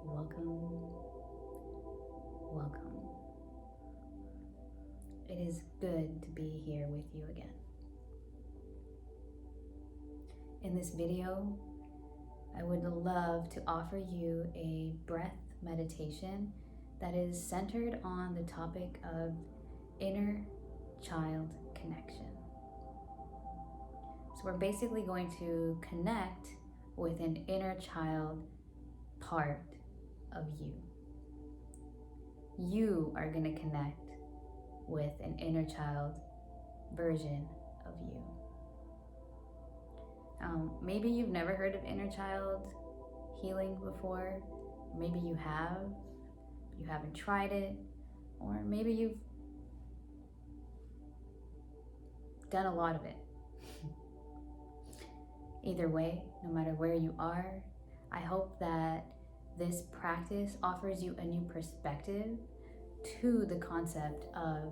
welcome, welcome. It is good to be here with you again. In this video, I would love to offer you a breath meditation that is centered on the topic of inner child connection. So we're basically going to connect with an inner child part of you. You are going to connect with an inner child version of you. Maybe you've never heard of inner child healing before. Maybe you have, but you haven't tried it. Or maybe you've done a lot of it. Either way, no matter where you are, I hope that this practice offers you a new perspective to the concept of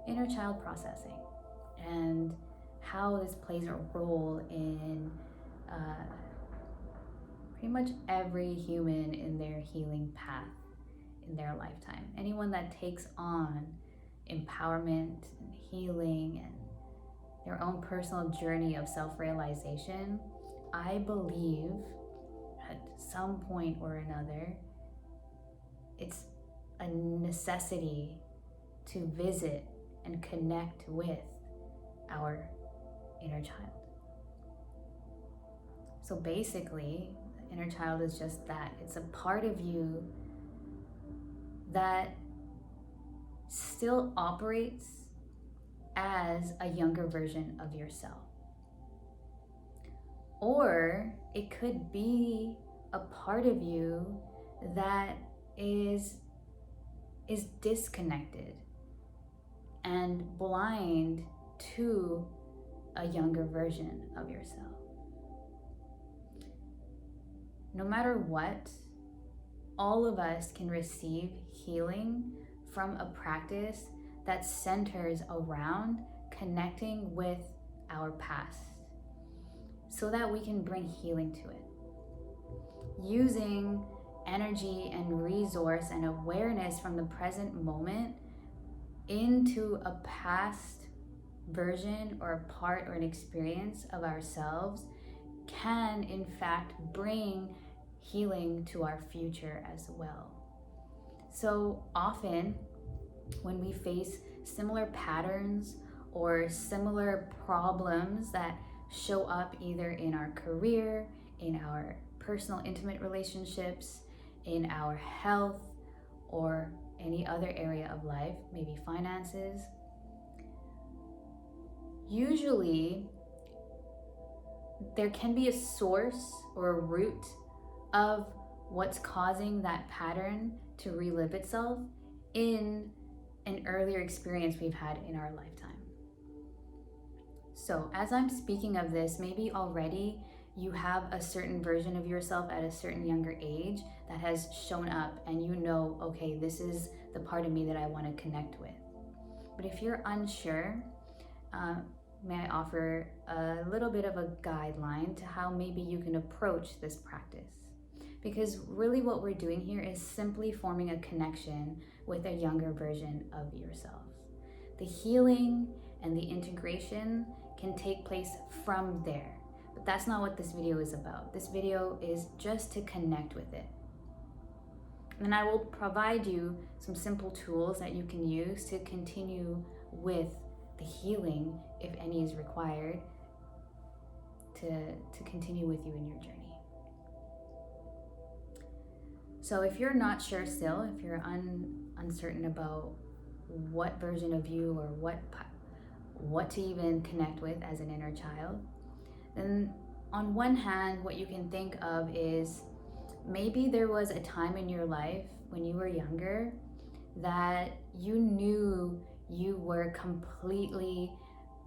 inner child processing and how this plays a role in pretty much every human in their healing path in their lifetime. Anyone that takes on empowerment and healing and their own personal journey of self-realization, I believe at some point or another, it's a necessity to visit and connect with our inner child. So basically, the inner child is just that. It's a part of you that still operates as a younger version of yourself. Or it could be a part of you that is disconnected and blind to a younger version of yourself. No matter what, all of us can receive healing from a practice that centers around connecting with our past so that we can bring healing to it. Using energy and resource and awareness from the present moment into a past version or a part or an experience of ourselves can in fact bring healing to our future as well. So often when we face similar patterns or similar problems that show up either in our career, in our personal intimate relationships, in our health, or any other area of life, maybe finances, usually there can be a source or a root of what's causing that pattern to relive itself in an earlier experience we've had in our lifetime. So as I'm speaking of this, maybe already you have a certain version of yourself at a certain younger age that has shown up and you know, okay, this is the part of me that I want to connect with. But if you're unsure, may I offer a little bit of a guideline to how maybe you can approach this practice? Because really what we're doing here is simply forming a connection with a younger version of yourself. The healing and the integration can take place from there. But that's not what this video is about. This video is just to connect with it. And I will provide you some simple tools that you can use to continue with the healing, if any is required, to continue with you in your journey. So if you're not sure still, if you're uncertain about what version of you or what to even connect with as an inner child, then on one hand, what you can think of is maybe there was a time in your life when you were younger that you knew you were completely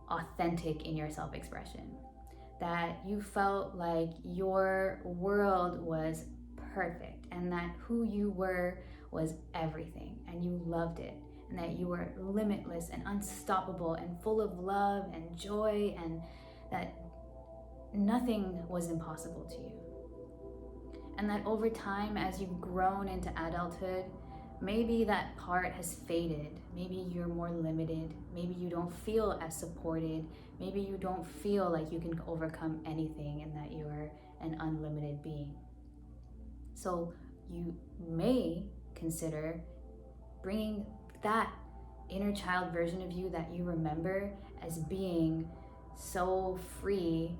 authentic in your self-expression, that you felt like your world was perfect and that who you were was everything and you loved it, and that you were limitless and unstoppable and full of love and joy, and that nothing was impossible to you. And that over time, as you've grown into adulthood, maybe that part has faded. Maybe you're more limited. Maybe you don't feel as supported. Maybe you don't feel like you can overcome anything and that you're an unlimited being. So you may consider bringing that inner child version of you that you remember as being so free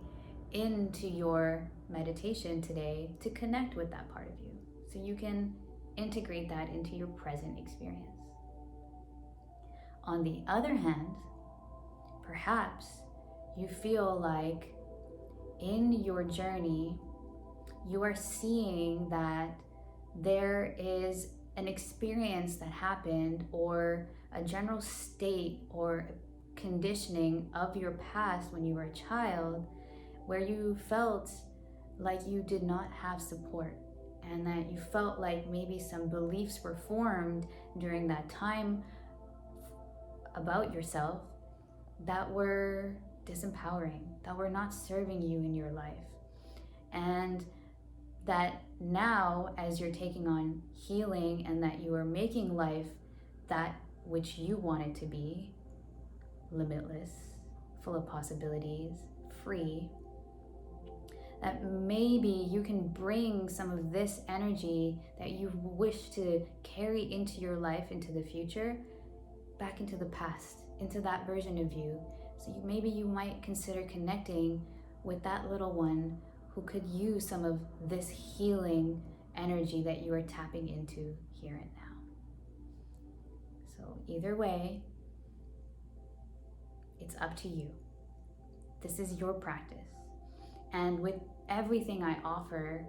into your meditation today to connect with that part of you, so you can integrate that into your present experience. On the other hand, perhaps you feel like in your journey you are seeing that there is an experience that happened, or a general state or conditioning of your past when you were a child, where you felt like you did not have support, and that you felt like maybe some beliefs were formed during that time about yourself that were disempowering, that were not serving you in your life. And that now, as you're taking on healing and that you are making life that which you want it to be, limitless, full of possibilities, free, that maybe you can bring some of this energy that you wish to carry into your life, into the future, back into the past, into that version of you. So maybe you might consider connecting with that little one who could use some of this healing energy that you are tapping into here and now. So either way, it's up to you. This is your practice. And with everything I offer,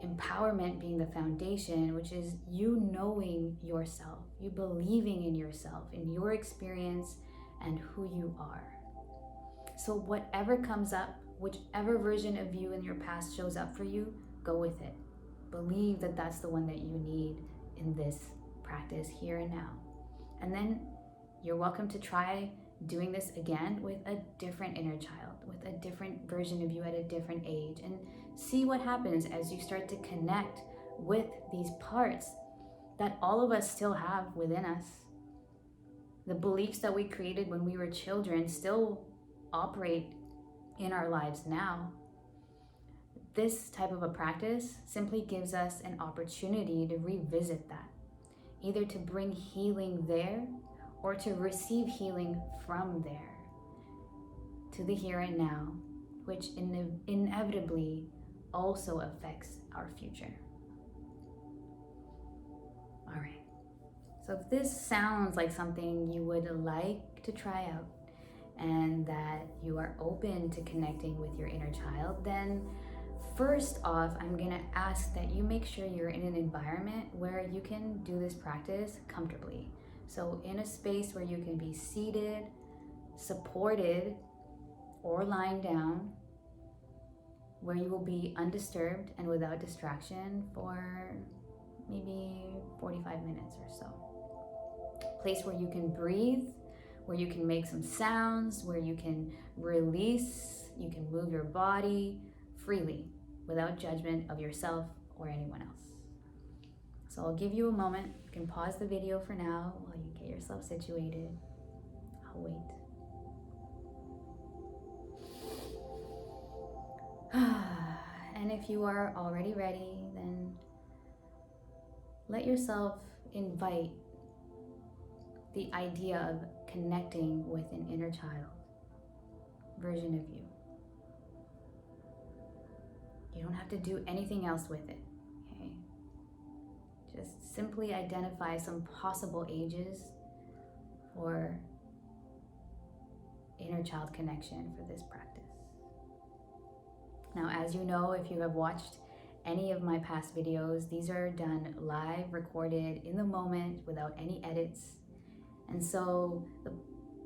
empowerment being the foundation, which is you knowing yourself, you believing in yourself, in your experience and who you are. So whatever comes up, whichever version of you in your past shows up for you, go with it. Believe that that's the one that you need in this practice here and now. And then you're welcome to try doing this again with a different inner child, with a different version of you at a different age, and see what happens as you start to connect with these parts that all of us still have within us. The beliefs that we created when we were children still operate in our lives now. This type of a practice simply gives us an opportunity to revisit that, either to bring healing there or to receive healing from there to the here and now, which inevitably also affects our future. All right. So if this sounds like something you would like to try out, and that you are open to connecting with your inner child, then first off, I'm gonna ask that you make sure you're in an environment where you can do this practice comfortably. So in a space where you can be seated, supported, or lying down, where you will be undisturbed and without distraction for maybe 45 minutes or so. Place where you can breathe, where you can make some sounds, where you can release, you can move your body freely without judgment of yourself or anyone else. So I'll give you a moment. You can pause the video for now while you get yourself situated. I'll wait. And if you are already ready, then let yourself invite the idea of connecting with an inner child version of you. You don't have to do anything else with it, okay? Just simply identify some possible ages for inner child connection for this practice. Now, as you know, if you have watched any of my past videos, these are done live, recorded in the moment without any edits. And so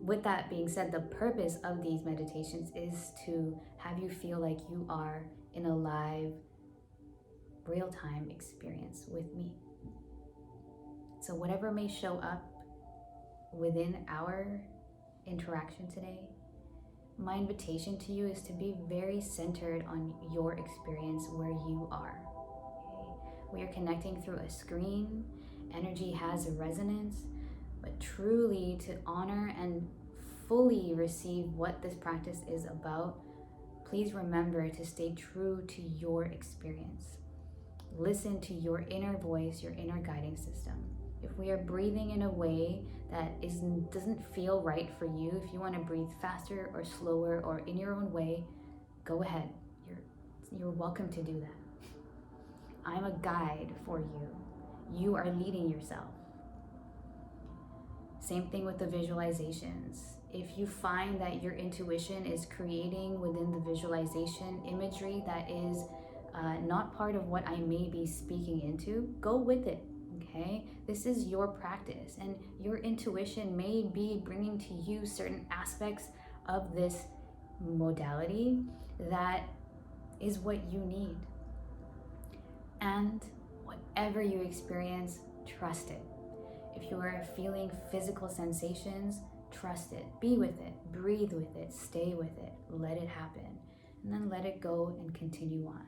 with that being said, the purpose of these meditations is to have you feel like you are in a live, real-time experience with me. So whatever may show up within our interaction today, my invitation to you is to be very centered on your experience where you are. We are connecting through a screen. Energy has a resonance, but truly to honor and fully receive what this practice is about, please remember to stay true to your experience. Listen to your inner voice, your inner guiding system. If we are breathing in a way that doesn't feel right for you, if you want to breathe faster or slower or in your own way, go ahead. You're welcome to do that. I'm a guide for you. You are leading yourself. Same thing with the visualizations. If you find that your intuition is creating within the visualization imagery that is not part of what I may be speaking into, go with it, okay? This is your practice, and your intuition may be bringing to you certain aspects of this modality that is what you need. And whatever you experience, trust it. If you are feeling physical sensations, trust it, be with it, breathe with it, stay with it, let it happen, and then let it go and continue on.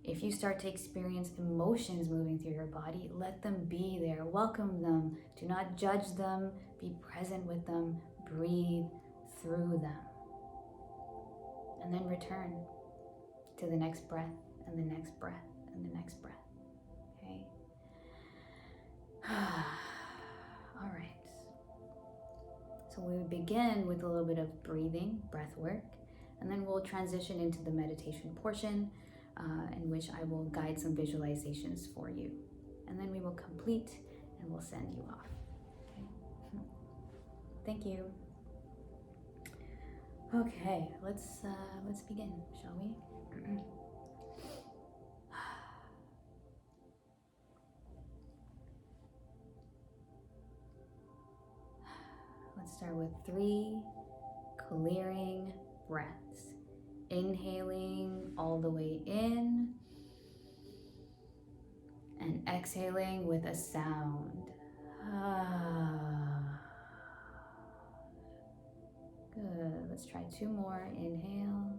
If you start to experience emotions moving through your body, let them be there, welcome them, do not judge them, be present with them, breathe through them. And then return to the next breath and the next breath and the next breath, okay? All right. So we begin with a little bit of breathing, breath work, and then we'll transition into the meditation portion in which I will guide some visualizations for you. And then we will complete and we'll send you off. Okay. Thank you. Okay, let's begin, shall we? Let's start with 3 clearing breaths. Inhaling all the way in and exhaling with a sound. Good. Let's try 2 more. Inhale.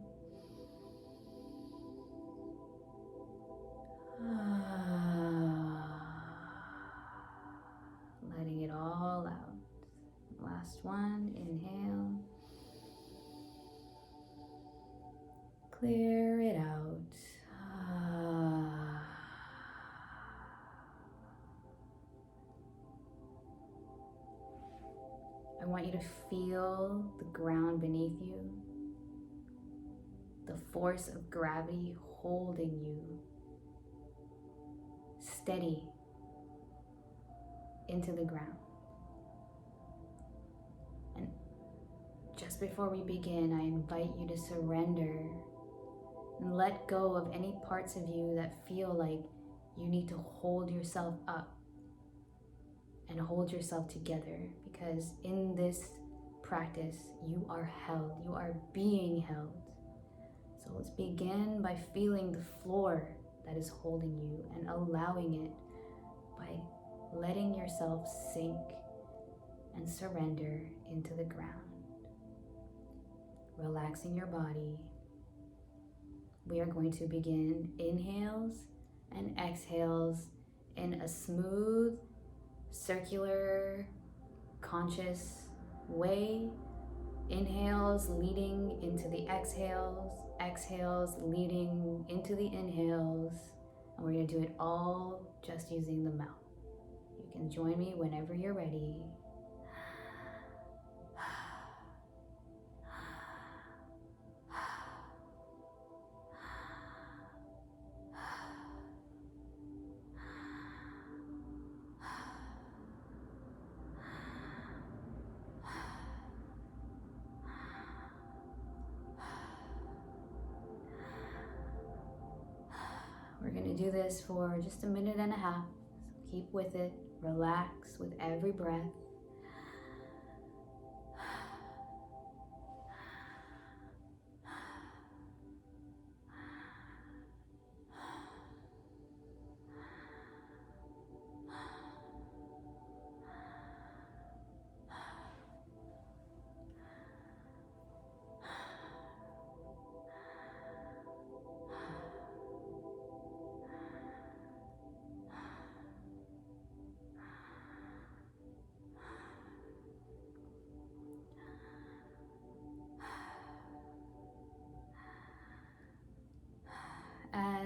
Letting it all out. Last one. Inhale. Clear it out. I want you to feel the ground beneath you, the force of gravity holding you steady into the ground. And just before we begin, I invite you to surrender and let go of any parts of you that feel like you need to hold yourself up and hold yourself together, because in this practice, you are held, you are being held. So let's begin by feeling the floor that is holding you and allowing it by letting yourself sink and surrender into the ground. Relaxing your body. We are going to begin inhales and exhales in a smooth, circular, conscious way. Inhales leading into the exhales, exhales leading into the inhales, and we're going to do it all just using the mouth. You can join me whenever you're ready. We're going to do this for just 1.5 minutes. So keep with it. Relax with every breath.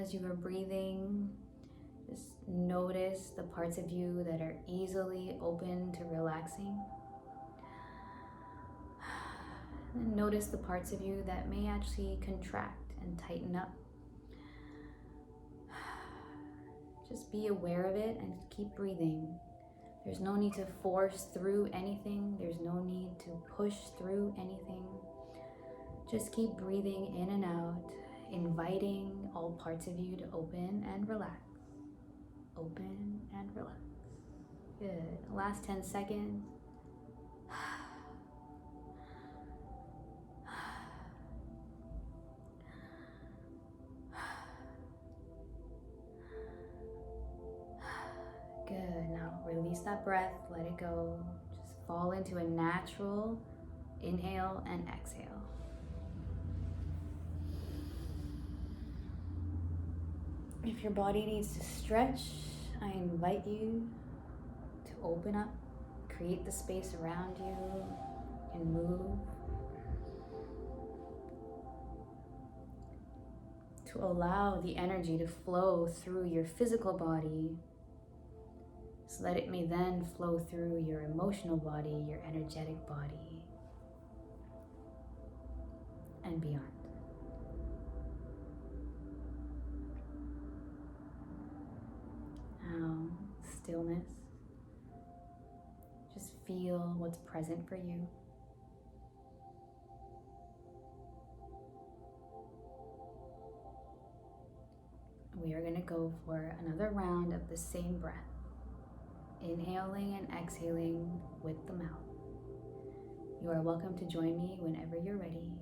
as you are breathing, just notice the parts of you that are easily open to relaxing. And notice the parts of you that may actually contract and tighten up. Just be aware of it and keep breathing. There's no need to force through anything. There's no need to push through anything. Just keep breathing in and out, inviting all parts of you to open and relax. Open and relax. Good. Last 10 seconds. Good. Now release that breath, let it go. Just fall into a natural inhale and exhale. If your body needs to stretch, I invite you to open up, create the space around you, and move. To allow the energy to flow through your physical body so that it may then flow through your emotional body, your energetic body, and beyond. Now, stillness. Just feel what's present for you. We are going to go for another round of the same breath. Inhaling and exhaling with the mouth. You are welcome to join me whenever you're ready.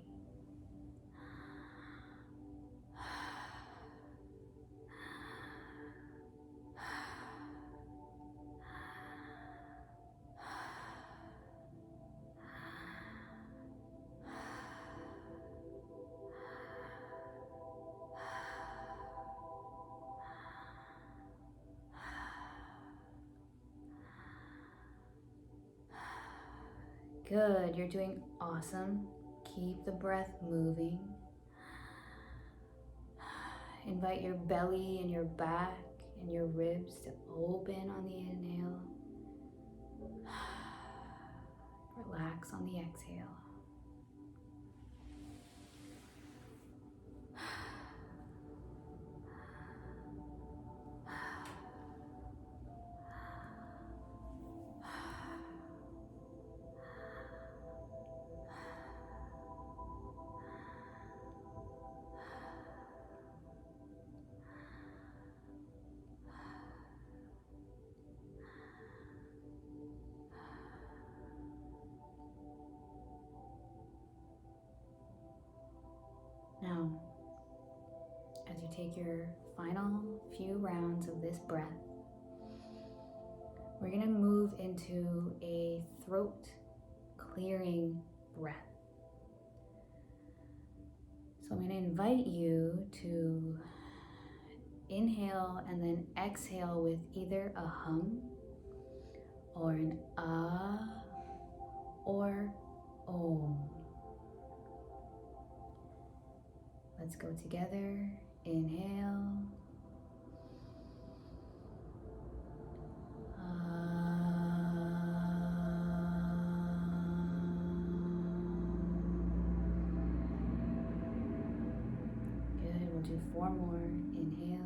Good, you're doing awesome. Keep the breath moving. Invite your belly and your back and your ribs to open on the inhale. Relax on the exhale. Now, as you take your final few rounds of this breath, we're going to move into a throat clearing breath. So I'm going to invite you to inhale and then exhale with either a hum or an ah or om. Let's go together. Inhale. Good. We'll do 4 more. Inhale.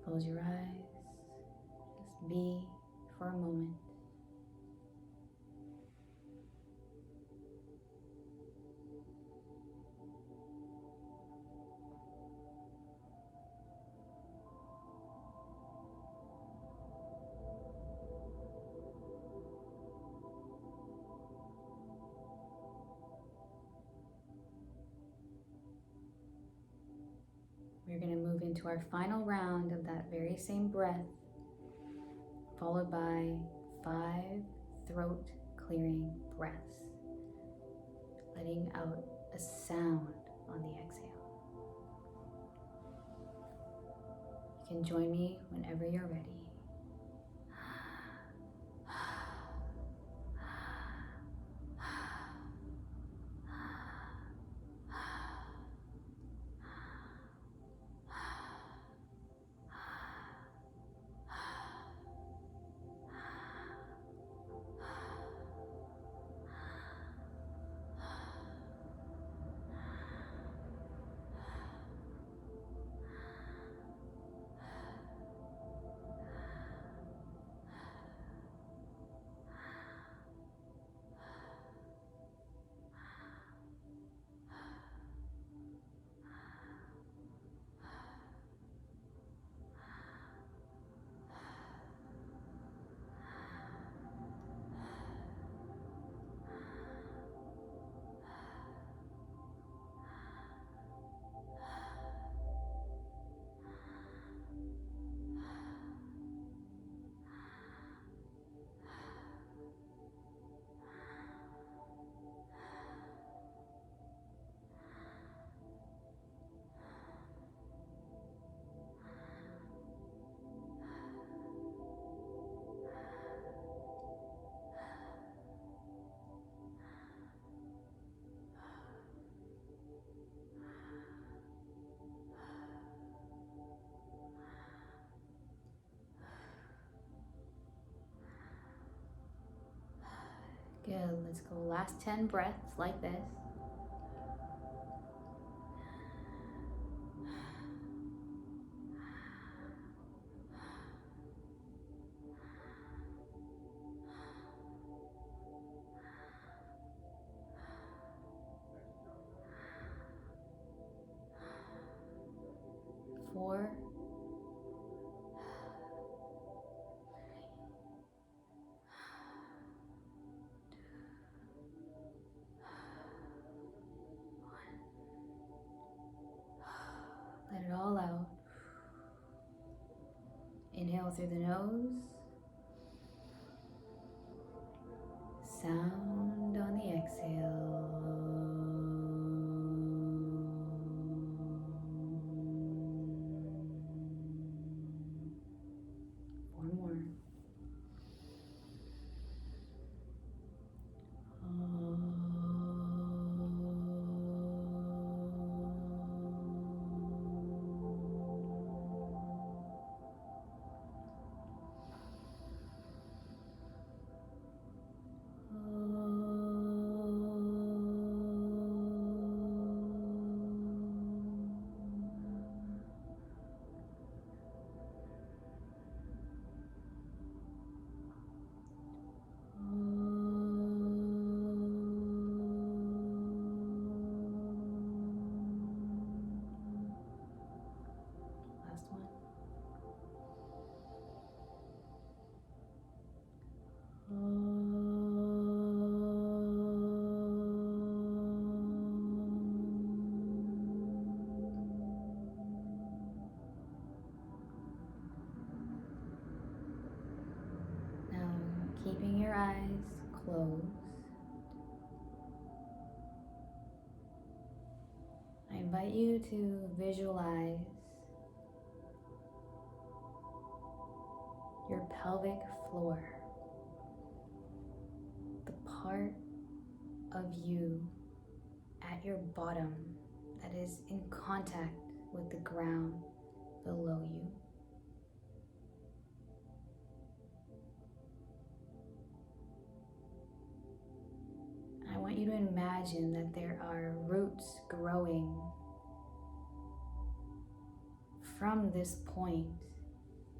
Close your eyes. Just be for a moment. We're going to move into our final round of that very same breath, followed by 5 throat clearing breaths, letting out a sound on the exhale. You can join me whenever you're ready. Good, let's go last 10 breaths like this. Four, let it all out. Inhale through the nose. Sound on the exhale. One more. Last one. Now, keeping your eyes closed, I invite you to visualize your pelvic floor, the part of you at your bottom that is in contact with the ground below you. I want you to imagine that there are roots growing from this point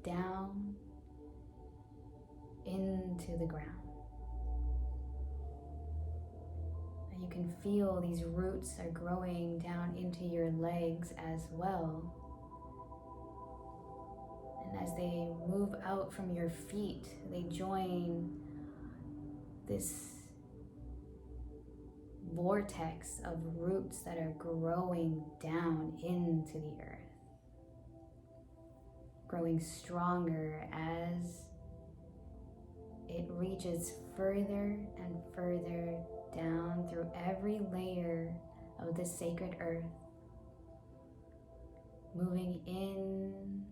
down into the ground. And you can feel these roots are growing down into your legs as well. And as they move out from your feet, they join this vortex of roots that are growing down into the earth, growing stronger as it reaches further and further down through every layer of the sacred earth, moving in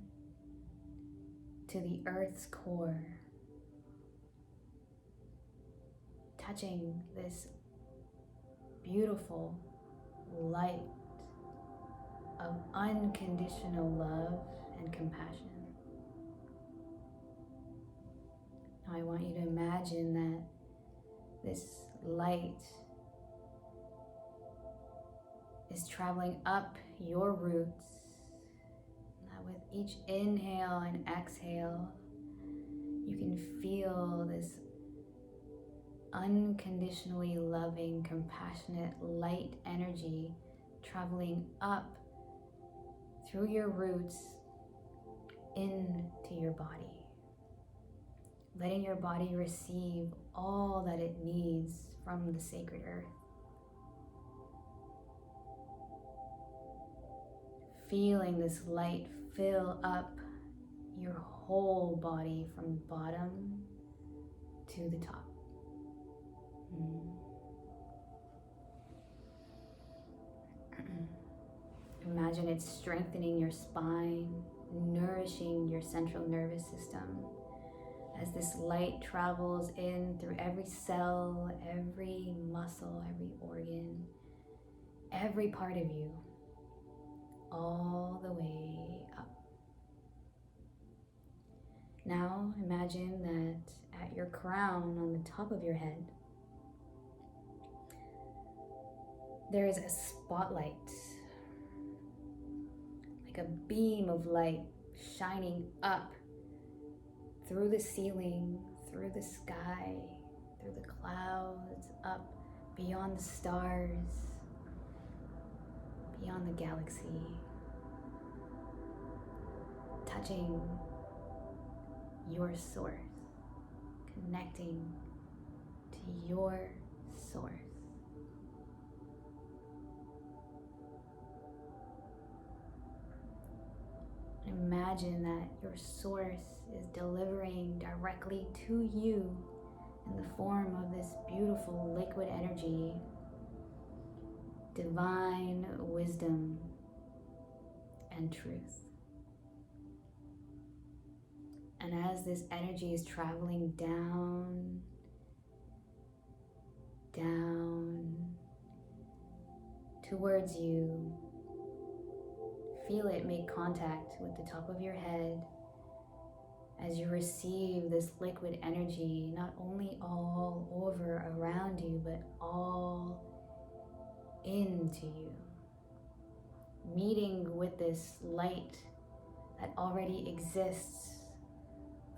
to the earth's core, touching this beautiful light of unconditional love and compassion. Now I want you to imagine that this light is traveling up your roots. Now with each inhale and exhale, you can feel this unconditionally loving, compassionate, light energy traveling up through your roots into your body, letting your body receive all that it needs from the sacred earth. Feeling this light fill up your whole body from bottom to the top. Imagine it strengthening your spine, nourishing your central nervous system as this light travels in through every cell, every muscle, every organ, every part of you, all the way up. Now imagine that at your crown on the top of your head, there is a spotlight, like a beam of light shining up through the ceiling, through the sky, through the clouds, up beyond the stars, beyond the galaxy, touching your source, connecting to your source. Imagine that your source is delivering directly to you in the form of this beautiful liquid energy, divine wisdom and truth. And as this energy is traveling down, down towards you, feel it make contact with the top of your head as you receive this liquid energy, not only all over around you, but all into you. Meeting with this light that already exists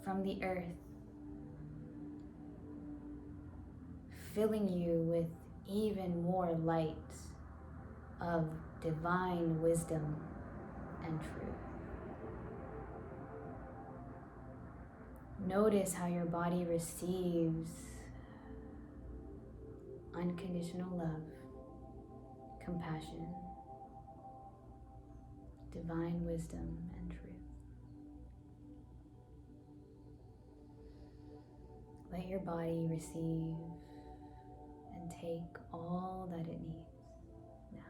from the earth, filling you with even more light of divine wisdom and truth. Notice how your body receives unconditional love, compassion, divine wisdom and truth. Let your body receive and take all that it needs now.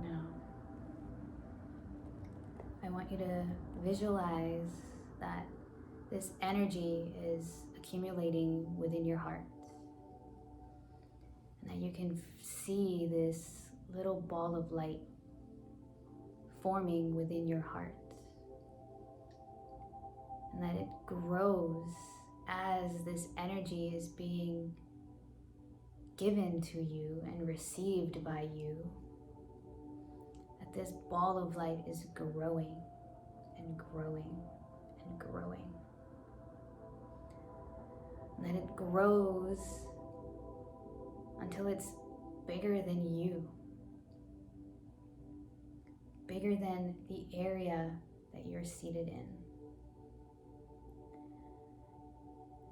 Now, I want you to visualize that this energy is accumulating within your heart. And that you can see this little ball of light forming within your heart. And that it grows as this energy is being given to you and received by you, that this ball of light is growing and growing and growing. And that it grows until it's bigger than you, bigger than the area that you're seated in.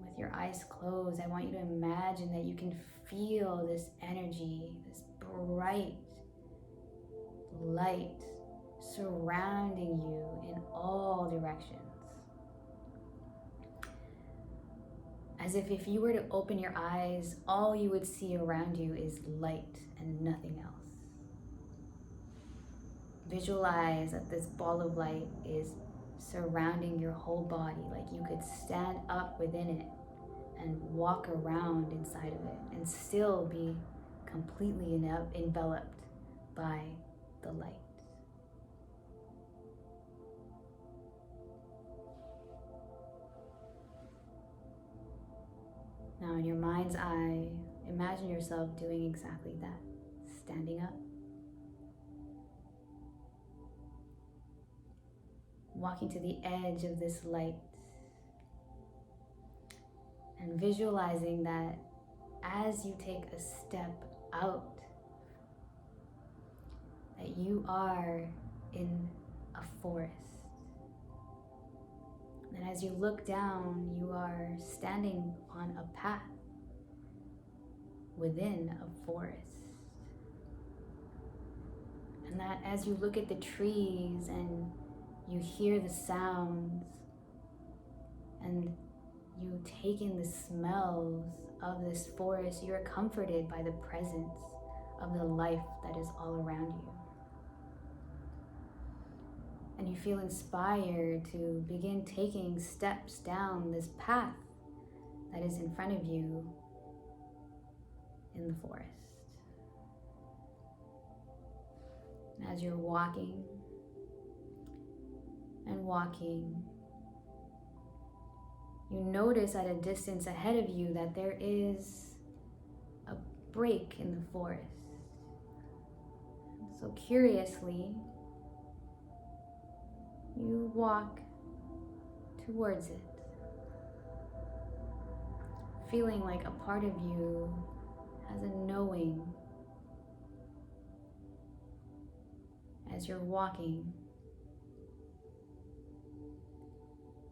With your eyes closed, I want you to imagine that you can feel this energy, this bright light surrounding you in all directions. As if you were to open your eyes, all you would see around you is light and nothing else. Visualize that this ball of light is surrounding your whole body, like you could stand up within it and walk around inside of it and still be completely enveloped by the light. Now, in your mind's eye, imagine yourself doing exactly that, standing up, walking to the edge of this light, and visualizing that as you take a step out, that you are in a forest. And as you look down, you are standing on a path within a forest. And that as you look at the trees and you hear the sounds and you take in the smells of this forest, you are comforted by the presence of the life that is all around you. And you feel inspired to begin taking steps down this path that is in front of you in the forest. And as you're walking and walking, you notice at a distance ahead of you that there is a break in the forest. So curiously, you walk towards it, feeling like a part of you has a knowing as you're walking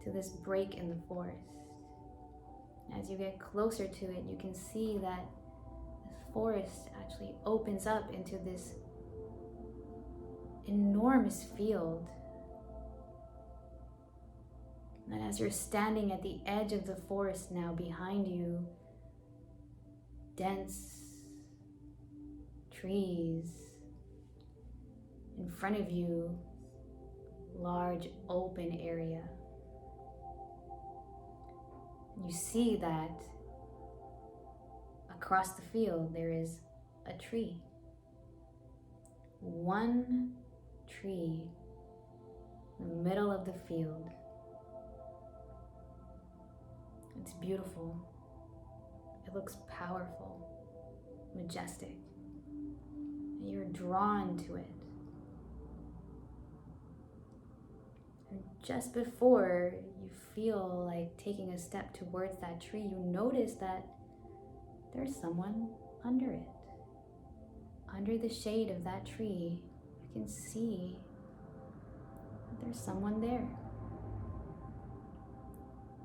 to this break in the forest. As you get closer to it, you can see that this forest actually opens up into this enormous field. And as you're standing at the edge of the forest now, behind you, dense trees. In front of you, large open area. And you see that across the field there is a tree. One tree in the middle of the field. It's beautiful. It looks powerful, majestic. And you're drawn to it. And just before you feel like taking a step towards that tree, you notice that there's someone under it. Under the shade of that tree, you can see that there's someone there.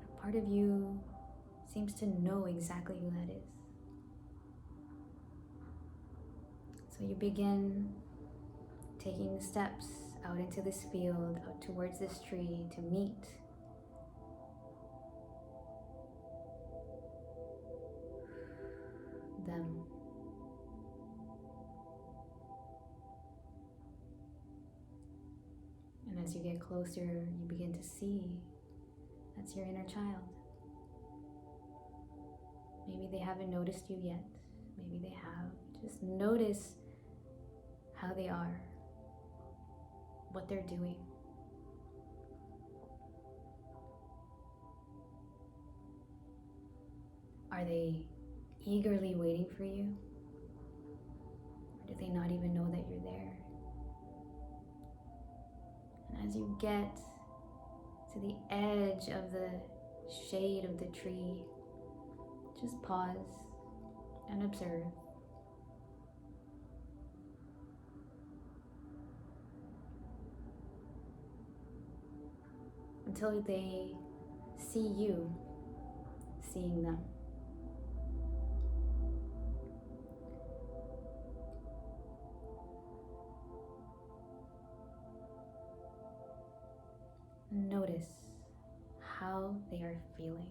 A part of you seems to know exactly who that is. So you begin taking steps out into this field, out towards this tree to meet them. And as you get closer, you begin to see that's your inner child. Maybe they haven't noticed you yet. Maybe they have. Just notice how they are, what they're doing. Are they eagerly waiting for you? Or do they not even know that you're there? And as you get to the edge of the shade of the tree, just pause and observe. Until they see you seeing them. Notice how they are feeling.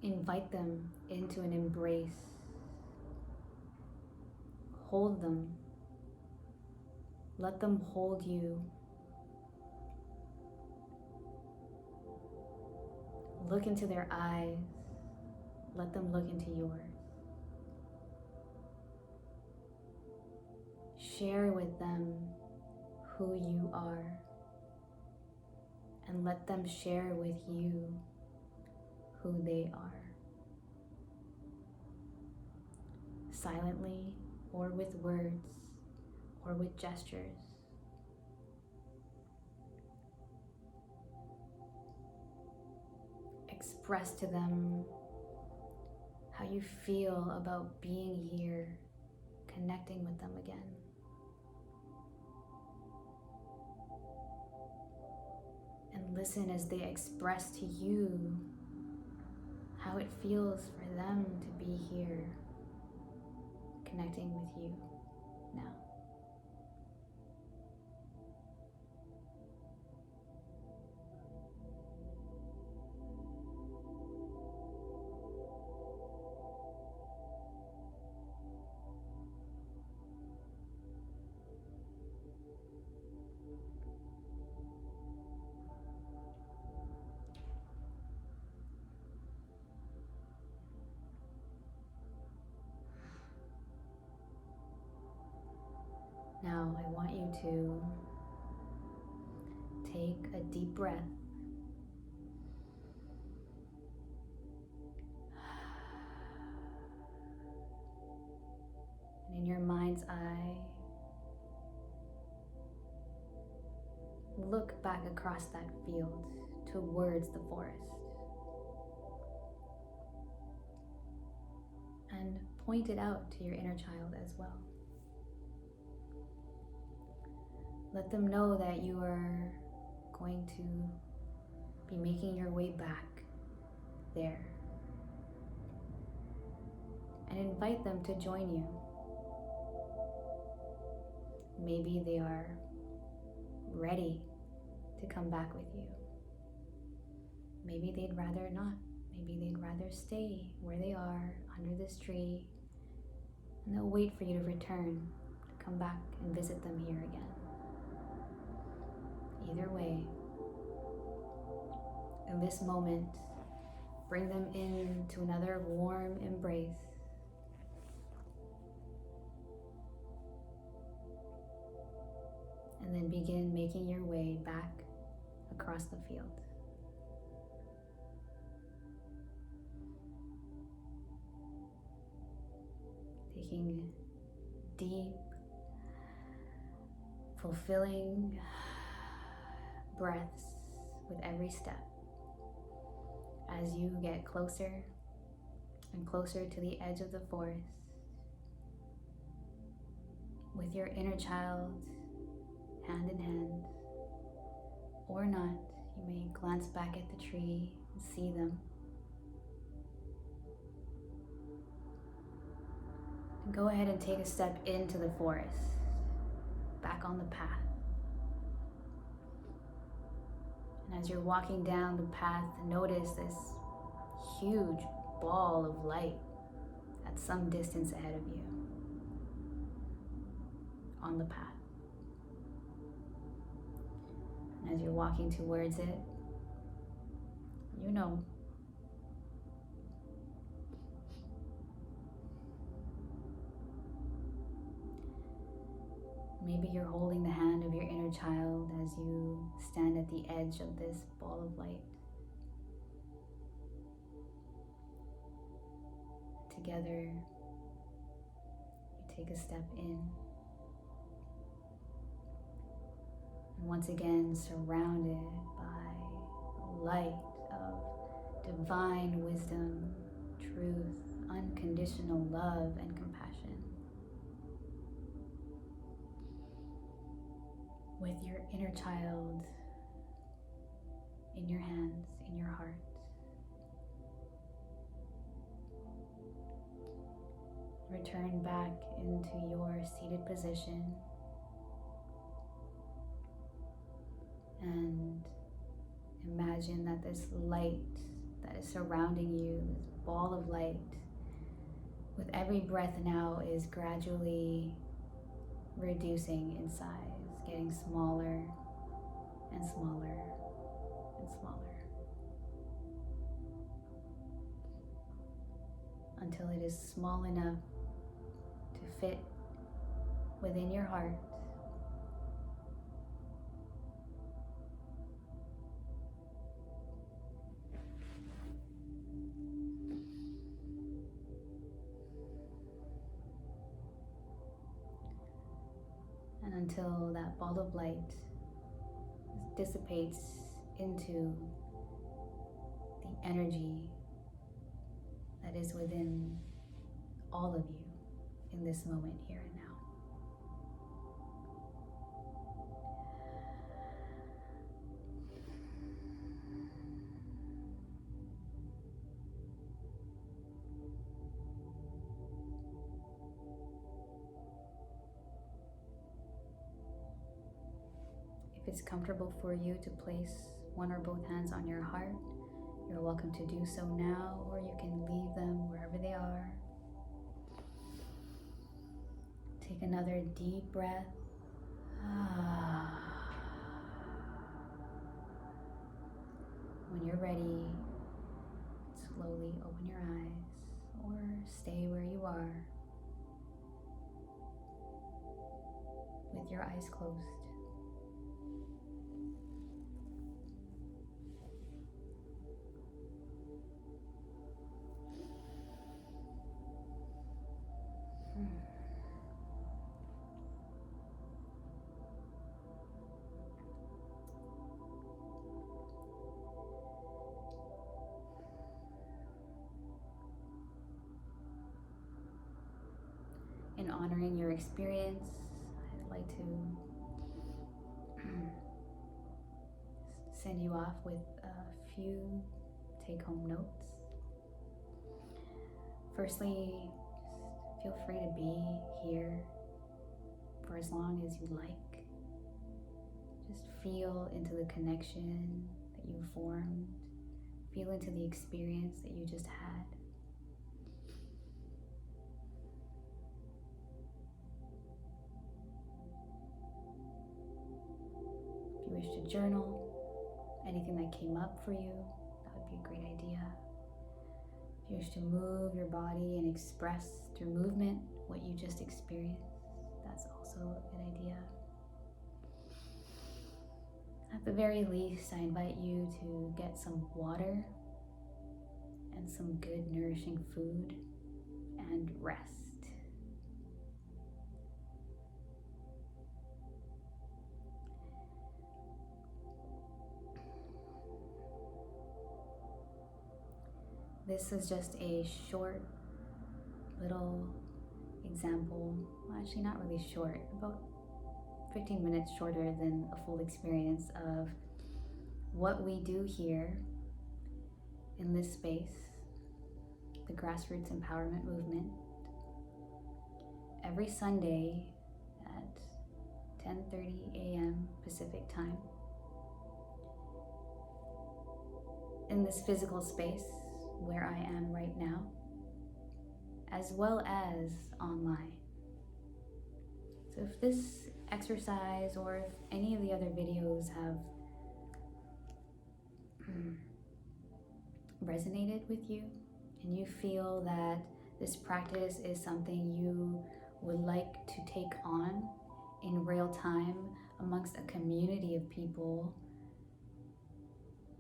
Invite them into an embrace. Hold them. Let them hold you. Look into their eyes. Let them look into yours. Share with them who you are, and let them share with you who they are. Silently, or with words, or with gestures. Express to them how you feel about being here, connecting with them again. And listen as they express to you how it feels for them to be here, connecting with you now. Now I want you to take a deep breath. And in your mind's eye, look back across that field towards the forest. And point it out to your inner child as well. Let them know that you are going to be making your way back there. And invite them to join you. Maybe they are ready to come back with you. Maybe they'd rather not. Maybe they'd rather stay where they are under this tree, and they'll wait for you to return, to come back and visit them here again. Either way, in this moment, bring them into another warm embrace. And then begin making your way back across the field. Taking deep, fulfilling breaths with every step as you get closer and closer to the edge of the forest with your inner child hand in hand, or not. You may glance back at the tree and see them. And go ahead and take a step into the forest, back on the path. And as you're walking down the path, notice this huge ball of light at some distance ahead of you on the path. And as you're walking towards it, you know maybe you're holding the hand of your inner child as you stand at the edge of this ball of light. together, you take a step in. And once again, surrounded by light of divine wisdom, truth, unconditional love, and compassion. With your inner child in your hands, in your heart. Return back into your seated position and imagine that this light that is surrounding you, this ball of light, with every breath now is gradually reducing in size, getting smaller and smaller and smaller, until it is small enough to fit within your heart. And until that ball of light dissipates into the energy that is within all of you in this moment, here and now. If it's comfortable for you to place one or both hands on your heart, you're welcome to do so now, or you can leave them wherever they are. Take another deep breath. When you're ready, slowly open your eyes or stay where you are with your eyes closed. In honoring your experience, I'd like to send you off with a few take-home notes. Firstly, just feel free to be here for as long as you like. Just feel into the connection that you formed. Feel into the experience that you just had. If you wish to journal anything that came up for you, that would be a great idea. If you wish to move your body and express through movement what you just experienced, that's also a good idea. At the very least, I invite you to get some water and some good nourishing food and rest. This is just a short little example, well, actually not really short, about 15 minutes shorter than a full experience of what we do here in this space, the Grassroots Empowerment Movement, every Sunday at 10:30 a.m. Pacific time. In this physical space where I am right now, as well as online. So if this exercise or if any of the other videos have resonated with you and you feel that this practice is something you would like to take on in real time amongst a community of people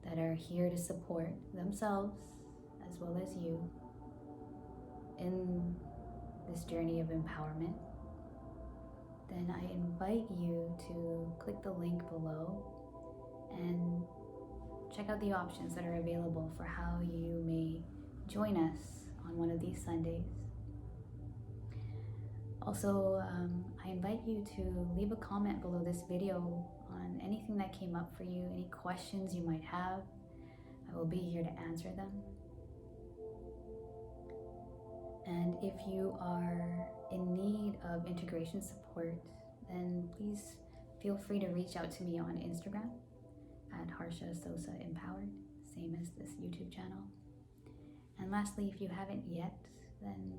that are here to support themselves as well as you, in this journey of empowerment, then I invite you to click the link below and check out the options that are available for how you may join us on one of these Sundays. Also, I invite you to leave a comment below this video on anything that came up for you, any questions you might have. I will be here to answer them. And if you are in need of integration support, then please feel free to reach out to me on Instagram at Harsha Sosa Empowered, same as this YouTube channel. And lastly, if you haven't yet, then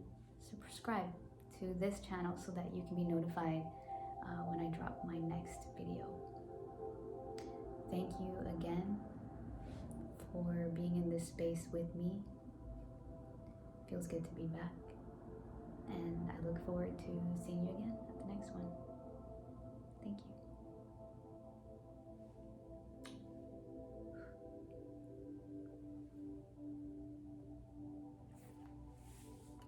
subscribe to this channel so that you can be notified when I drop my next video. Thank you again for being in this space with me. Feels good to be back, and I look forward to seeing you again at the next one. Thank you.